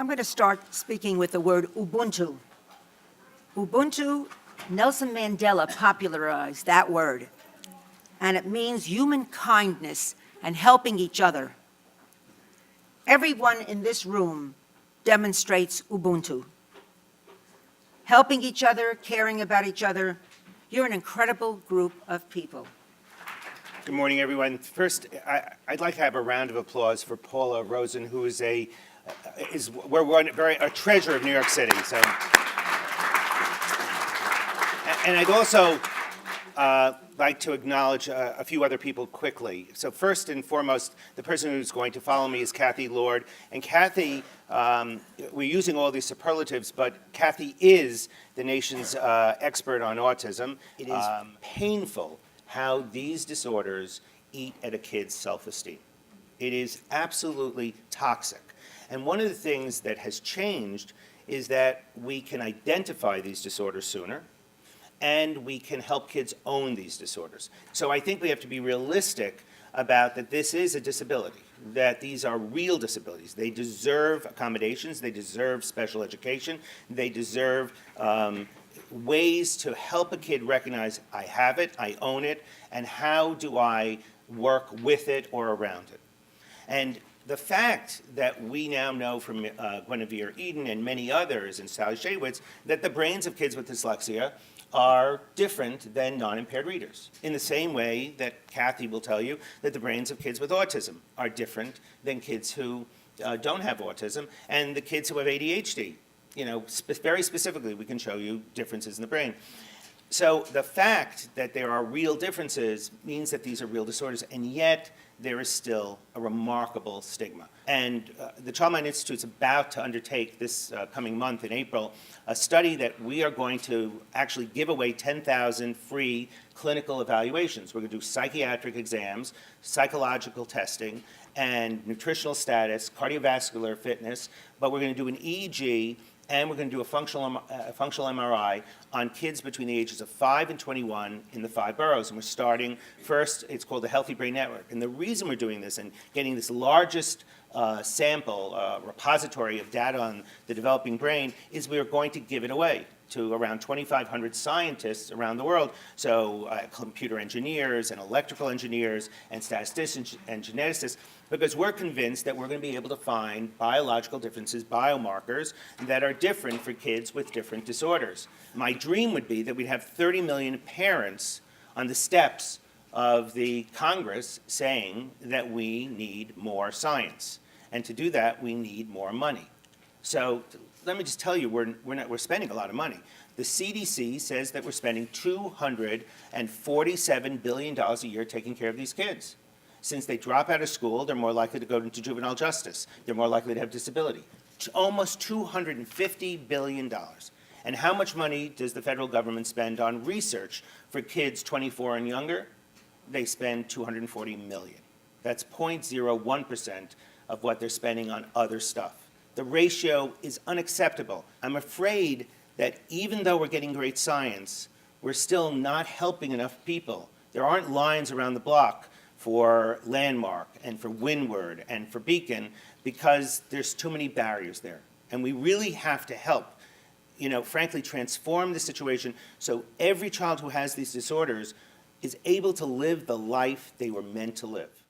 I'm going to start speaking with the word Ubuntu. Ubuntu, Nelson Mandela popularized that word, and it means human kindness and helping each other. Everyone in this room demonstrates Ubuntu. Helping each other, caring about each other. You're an incredible group of people. Good morning, everyone. First, I'd like to have a round of applause for Paula Rosen, who is a treasure of New York City. So, and I'd also like to acknowledge a few other people quickly. So first and foremost, the person who's going to follow me is Kathy Lord. And Kathy, we're using all these superlatives, but Kathy is the nation's expert on autism. It is painful how these disorders eat at a kid's self-esteem. It is absolutely toxic. And one of the things that has changed is that we can identify these disorders sooner, and we can help kids own these disorders. So I think we have to be realistic about that this is a disability, that these are real disabilities. They deserve accommodations, they deserve special education, they deserve ways to help a kid recognize, I have it, I own it, and how do I work with it or around it. And the fact that we now know from Guinevere Eden and many others, and Sally Shaywitz, that the brains of kids with dyslexia are different than non-impaired readers. In the same way that Kathy will tell you that the brains of kids with autism are different than kids who don't have autism, and the kids who have ADHD. You know, very specifically, we can show you differences in the brain. So the fact that there are real differences means that these are real disorders, and yet there is still a remarkable stigma. And the Child Mind Institute is about to undertake this coming month in April a study that we are going to actually give away 10,000 free clinical evaluations. We're going to do psychiatric exams, psychological testing, and nutritional status, cardiovascular fitness, but we're going to do an EEG, and we're going to do a functional MRI on kids between the ages of 5 and 21 in the 5 boroughs. And we're starting first, it's called the Healthy Brain Network. And the reason we're doing this and getting this largest repository of data on the developing brain is we are going to give it away to around 2,500 scientists around the world, so computer engineers and electrical engineers and statisticians and geneticists, because we're convinced that we're going to be able to find biological differences, biomarkers, that are different for kids with different disorders. My dream would be that we'd have 30 million parents on the steps of the Congress saying that we need more science. And to do that, we need more money. So let me just tell you, we're spending a lot of money. The CDC says that we're spending $247 billion a year taking care of these kids. Since they drop out of school, they're more likely to go into juvenile justice. They're more likely to have disability. Almost $250 billion. And how much money does the federal government spend on research for kids 24 and younger? They spend $240 million. That's 0.01% of what they're spending on other stuff. The ratio is unacceptable. I'm afraid that even though we're getting great science, we're still not helping enough people. There aren't lines around the block for Landmark and for Windward and for Beacon because there's too many barriers there. And we really have to help, frankly, transform the situation so every child who has these disorders is able to live the life they were meant to live.